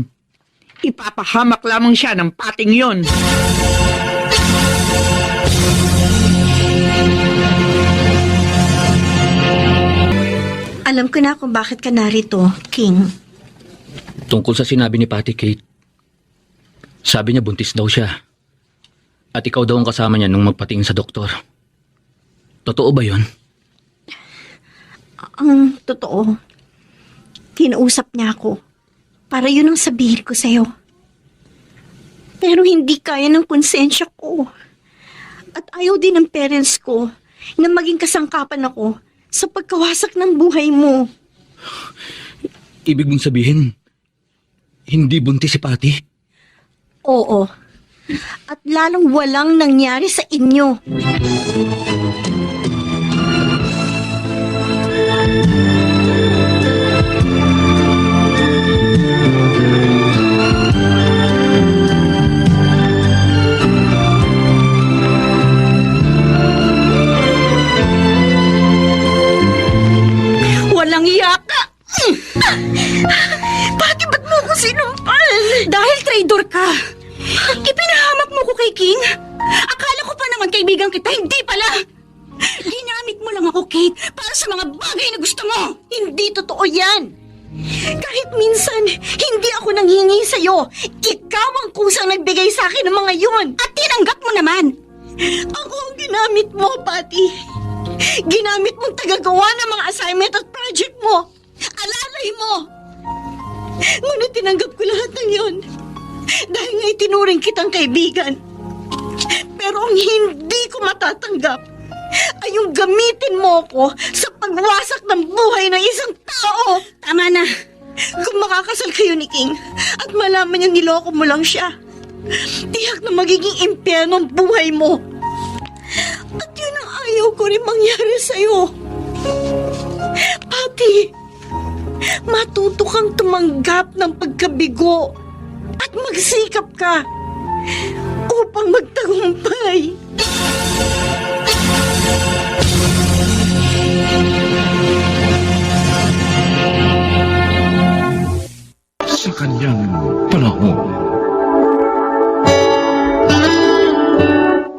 Ipapahamak lamang siya ng pating yun. Alam ko na kung bakit ka narito, King. Tungkol sa sinabi ni Pati Kate, sabi niya buntis daw siya. At ikaw daw ang kasama niya nung magpatingin sa doktor. Totoo ba yun? Ang totoo, kinausap niya ako para yun ang sabihin ko sa'yo. Pero hindi kaya ng konsensya ko. At ayaw din ng parents ko na maging kasangkapan ako sa pagkawasak ng buhay mo. Ibig mong sabihin, hindi buntis si Pati? Oo. At lalong walang nangyari sa inyo. Walang yaka! Pati ba't mo ako sinumpal? Dahil traitor ka! Ipinahamak mo ko kay King? Akala ko pa naman kaibigan kita, hindi pala! Ginamit mo lang ako, Kate, para sa mga bagay na gusto mo! Hindi totoo yan. Kahit minsan, hindi ako nanghingi sa'yo. Ikaw ang kusang nagbigay sa akin ng mga yun. At tinanggap mo naman! Ako ang ginamit mo, Pati. Ginamit mong tagagawa ng mga assignment at project mo. Alalay mo. Ngunit tinanggap ko lahat ng yun. Dahil nga itinuring kitang kaibigan. Pero ang hindi ko matatanggap ay yung gamitin mo ko sa pagwasak ng buhay ng isang tao. Tama na! Kung makakasal kayo ni King at malaman niyang niloko mo lang siya, tiyak na magiging impyerno ang buhay mo. At yun ang ayaw ko rin mangyari sa'yo. Pati, matuto kang tumanggap ng pagkabigo at magsikap ka upang magtagumpay. Sa kanyang panahon,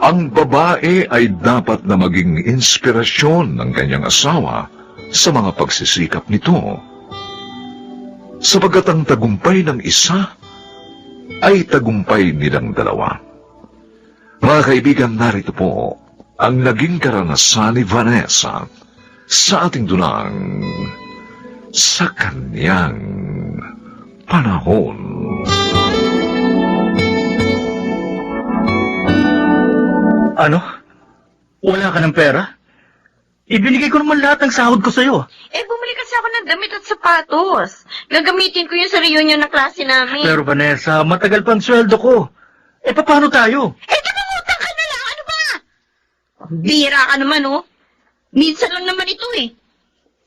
ang babae ay dapat na maging inspirasyon ng kanyang asawa sa mga pagsisikap nito. Sapagat ang tagumpay ng isa ay tagumpay nilang dalawa. Mga kaibigan, narito po ang naging karanasan ni Vanessa sa ating dunang sa kanyang panahon. Ano? Wala ka ng pera? Ibinigay ko naman lahat ng sahod ko sa'yo. Bumili kasi ako ng damit at sapatos. Gagamitin ko yun sa reunion ng klase namin. Pero Vanessa, matagal pang sweldo ko. Paano tayo? Mangutang ka na lang! Ano ba? Bira ka naman, oh. Minsan lang naman ito, eh.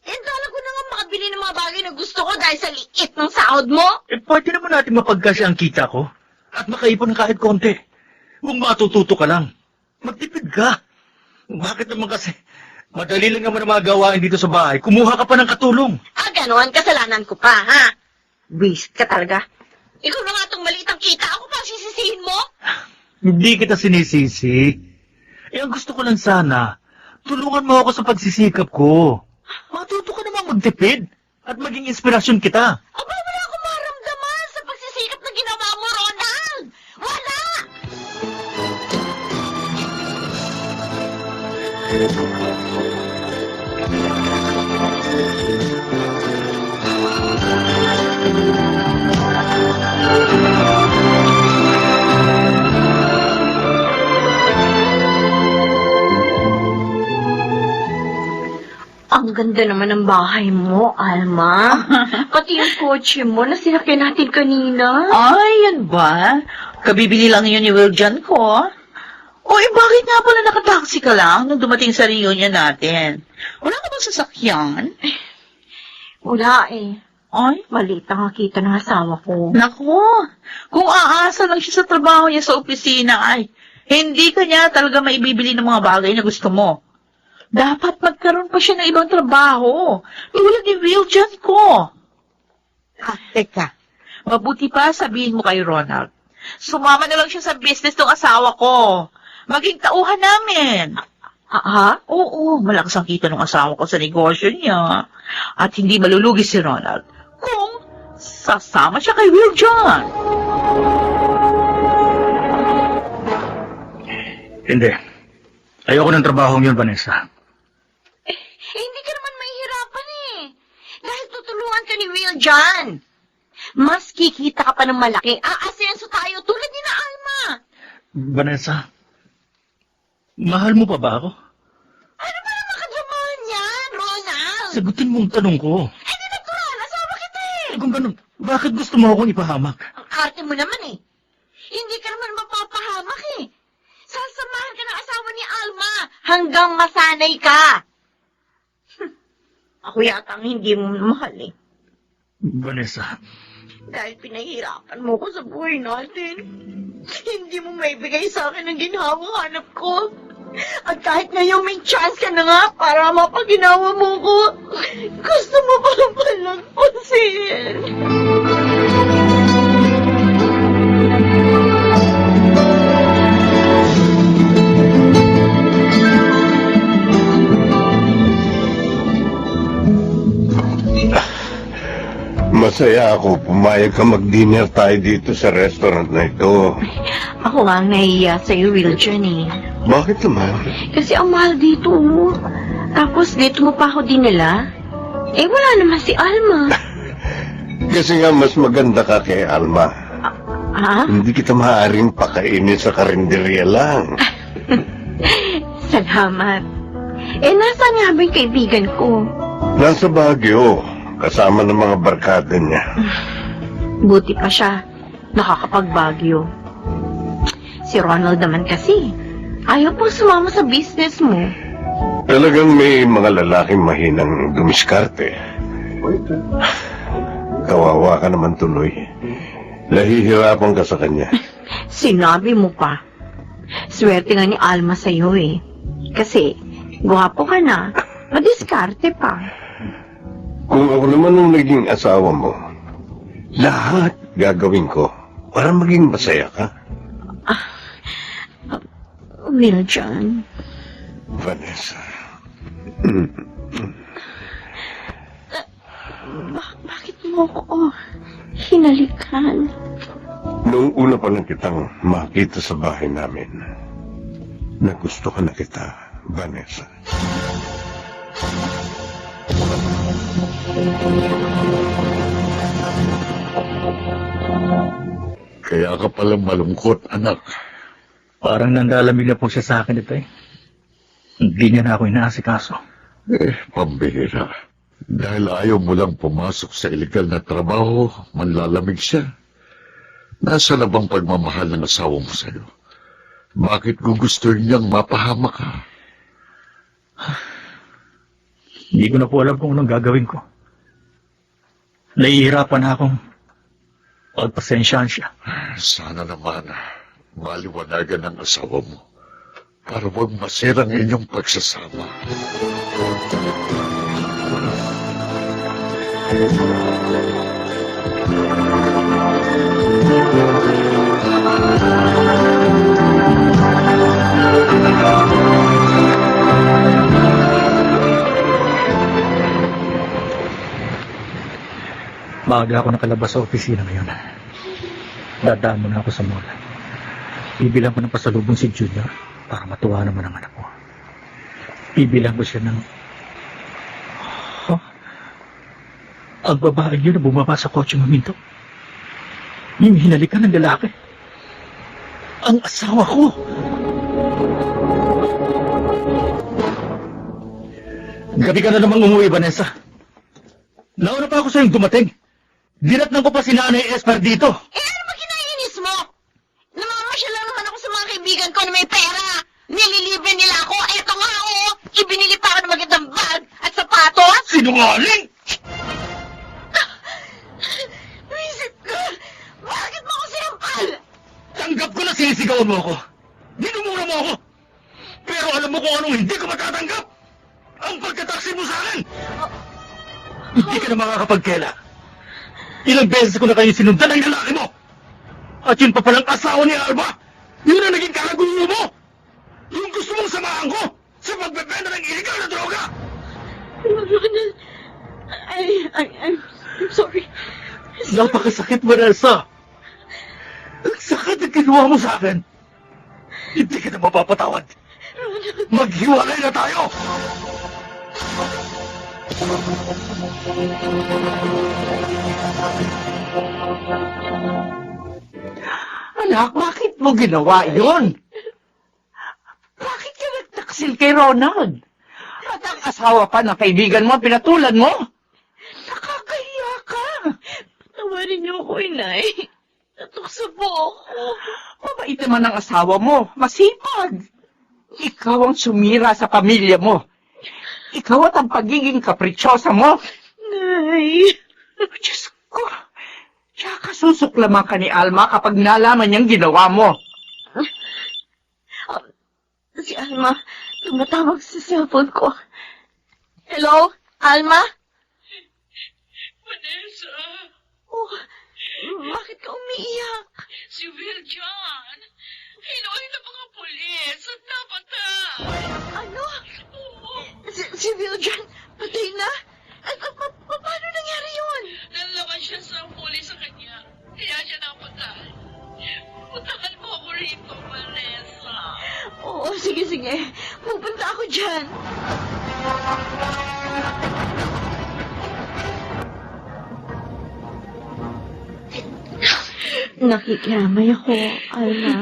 Dala ko na nga makabili ng mga bagay na gusto ko dahil sa liit ng sahod mo. Pwede naman natin mapagkasya ang kita ko. At makaipon kahit konti. Kung matututo ka lang. Magtipid ka. Bakit naman kasi Madali lang naman ang mga gawain dito sa bahay. Kumuha ka pa ng katulong. Ganon, kasalanan ko pa, ha? Wish ka talaga. Ikaw na nga itong maliit ang kita. Ako pa ang sisisihin mo? Hindi kita sinisisi. Ang gusto ko lang sana, tulungan mo ako sa pagsisikap ko. Matuto ka namang magtipid at maging inspirasyon kita. Aba, wala akong maramdaman sa pagsisikap na ginawa mo, Ronald! Wala! Ang ganda naman ng bahay mo, Alma. Pati yung kotse mo na sinakyan natin kanina. Ay, yan ba? Kabibili lang yun ni Will John ko. O, bakit nga pala nakataksi ka lang nung dumating sa reunion natin? Wala ka bang sasakyan? Wala eh. Ay, Maliit ang kita ng asawa ko. nako. Kung aasa lang siya sa trabaho niya sa opisina, ay, hindi ka niya talaga maibibili ng mga bagay na gusto mo. Dapat magkaroon pa siya ng ibang trabaho. Tulad ni Will John ko. Teka. Mabuti pa sabihin mo kay Ronald. Sumama na lang siya sa business ng asawa ko. Maging tauhan namin. Ha? Oo, malakas ang kita ng asawa ko sa negosyo niya. At hindi malulugi si Ronald kung sasama siya kay Will John. Hindi. Ayoko ng trabahong yun, Vanessa. Hindi ka naman mahihirapan eh. Dahil tutulungan ka ni Will John. Mas kikita ka pa ng malaki. Aasenso tayo tulad ni na Alma. Vanessa, mahal mo pa ba ako? Ano ba naman kadyaman yan, Ronald? Sagutin mo ang tanong ko. Hindi natural. Asawa kita eh. Kung ganun, bakit gusto mo akong ipahamak? Ang arte mo naman eh. Hindi ka naman mapapahamak eh. Sasamahan ka ng asawa ni Alma hanggang masanay ka. Ako yata ang hindi mo mahal eh. Vanessa, Dahil pinahirapan mo ko sa buhay natin. Hindi mo maibigay sa akin ang ginhawa-hanap ko. At kahit ngayon may chance ka na nga para mapaginawa mo ko, gusto mo pa palang pansin. Masaya ako. Pumayag ka mag-dinner tayo dito sa restaurant na ito. Ako nga ang nahiya sa'yo, Will John eh. Bakit naman? Kasi ang mahal dito. Tapos dito mo pa ako dinala. Eh wala naman si Alma. Kasi nga mas maganda ka kay Alma. Ha? Hindi kita maaaring pakainin sa karinderya lang. Salamat. Eh nasaan nga ba yung kaibigan ko? Nasa Baguio, kasama ng mga barkada niya. Buti pa siya. Nakakapagbagyo. Si Ronald naman kasi. Ayaw pong sumama sa business mo. Talagang may mga lalaking mahinang dumiskarte. Kawawa ka naman tuloy. Nahihirapan ka sa kanya. Sinabi mo pa. Swerte nga ni Alma sa'yo eh. Kasi, gwapo ka na. Madiskarte pa. Kung ako naman ang naging asawa mo, lahat gagawin ko para maging masaya ka. Will John. Vanessa. Bakit mo ko hinalikan? Noong una pa lang kitang makita sa bahay namin, nagusto ka na kita, Vanessa. Kaya ka palang malungkot, anak. Parang nanlalamig na po siya sa akin ito eh. Hindi niya na ako inaasikaso. Pambihira. Dahil ayaw mo lang pumasok sa illegal na trabaho, manlalamig siya. Nasa na bang pagmamahal ng asawa mo sa'yo? Bakit gugustuhin niyang mapahamak ka? Hindi ko na po alam kung anong gagawin ko. Nahihirapan na akong pagpasensyahan siya. Sana naman maliwanagan ng asawa mo. para huwag masira ang inyong pagsasama. Maaga ako nakalabas sa opisina ngayon. Dadaan muna ako sa mall. Bibilang ko ng pasalubong si Junior para matuwa naman ang anak ko. Bibilang ko siya ng... Oh, ang babae niyo na bumaba sa kotse maminto. Yung hinalikan ng lalaki. Ang asawa ko! Gabi ka na namang umuwi, Vanessa. Nauna pa ako sa'yong dumating. Dinatnan ko pa si Nanay Esper dito. Eh, ano ba kinainis mo? Namamasyal lang naman ako sa mga kaibigan ko na may pera. Nililibre nila ako. Eto nga, oh. Ibinili pa ako ng magandang bag at sapatos. Sinungaling! Visit ka! Bakit mo ako sinampal? Tanggap ko na sinisigawan mo ako. Dinumura mo ako. Pero alam mo kung anong hindi ko matatanggap. Ang pagkataksi mo sa akin. Hindi ka na makakapagkela. Ilang beses ko na kayo sinundan ng lalaki mo. At yun pa palang asawa ni Alba. Yun ang naging kakagulo mo. Yung gusto mong samahan ko sa pagbebenta ng illegal na droga. Ronald, I'm sorry. Napakasakit, Vanessa. Ang sakit ang ginawa mo sa akin. Hindi ka na mapapatawad. Maghiwalay na tayo. Anak, bakit mo ginawa yun? Bakit ka nagtaksil kay Ronald? At ang asawa pa ng kaibigan mo, pinatulan mo? Nakakahiya ka. Tawarin niyo ako, inay. Natukso po ako. Mabait naman ang asawa mo. Masipag. Ikaw ang sumira sa pamilya mo. Ikaw at ang pagiging kapritsosa mo. Nay. Diyos ko. Siya kasusuklaman ka ni Alma kapag nalaman niyang ginawa mo. Si Alma, tumatawag sa cellphone ko. Hello, Alma? Vanessa, Oh, bakit ka umiiyak? si Will John. Hinuhay ng mga pulis at napatay. Ano? Si Viljan, patay na? Paano nangyari yun? Nalaman siya sa pulis sa kanya. Kaya siya napatay. Puntahan mo ako rito, Vanessa. Oo, sige. Pupunta ako dyan. Nakikiramay ako, Alma.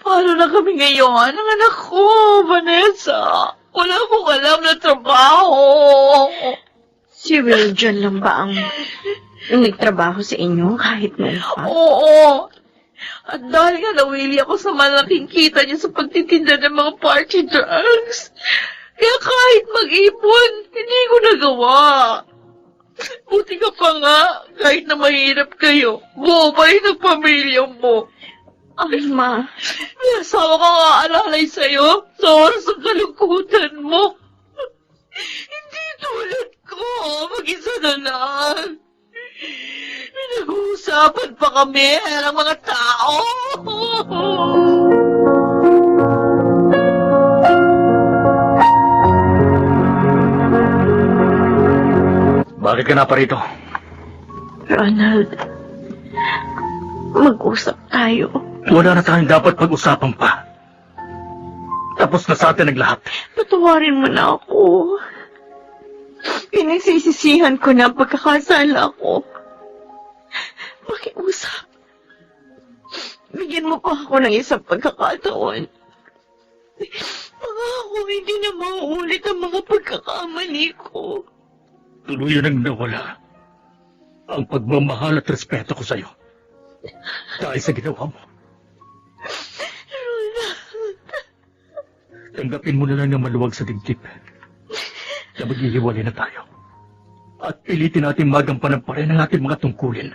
Paano na kami ngayon? Ang anak ko, Vanessa. Wala akong alam na trabaho. Si Viljan lang ba ang nagtrabaho sa inyo kahit noon pa? Oo. At dahil nga nawili ako sa malaking kita niya sa pagtitinda ng mga party drugs, kaya kahit mag-ipon, hindi ko nagawa. Buti ka pa nga, kahit na mahirap kayo, buo pa rin ang pamilya mo. Alma, May asawa ka nga alalay sa'yo sa oras ng kalungkutan mo. Hindi tulad ko, mag-isa na lang. Pinag-uusapan pa kami ng mga tao. Bakit ka na pa rito? Ronald, mag-usap tayo. Wala na tayong dapat pag-usapan pa. Tapos na sa atin ang lahat. Patawarin mo na ako. Pinagsisisihan ko na ang pagkakasala ko. Pakiusap. Bigyan mo pa ako ng isang pagkakataon. Pangako, hindi na mauulit ang mga pagkakamali ko. Tuluyan ang nawala ang pagmamahal at respeto ko sa'yo. Dahil sa ginawa mo. Tanggapin mo na lang na maluwag sa dibdib na maghihiwalay na tayo. At pilitin natin magampanan pa rin ang ating mga tungkulin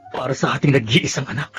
para sa ating nag-iisang anak.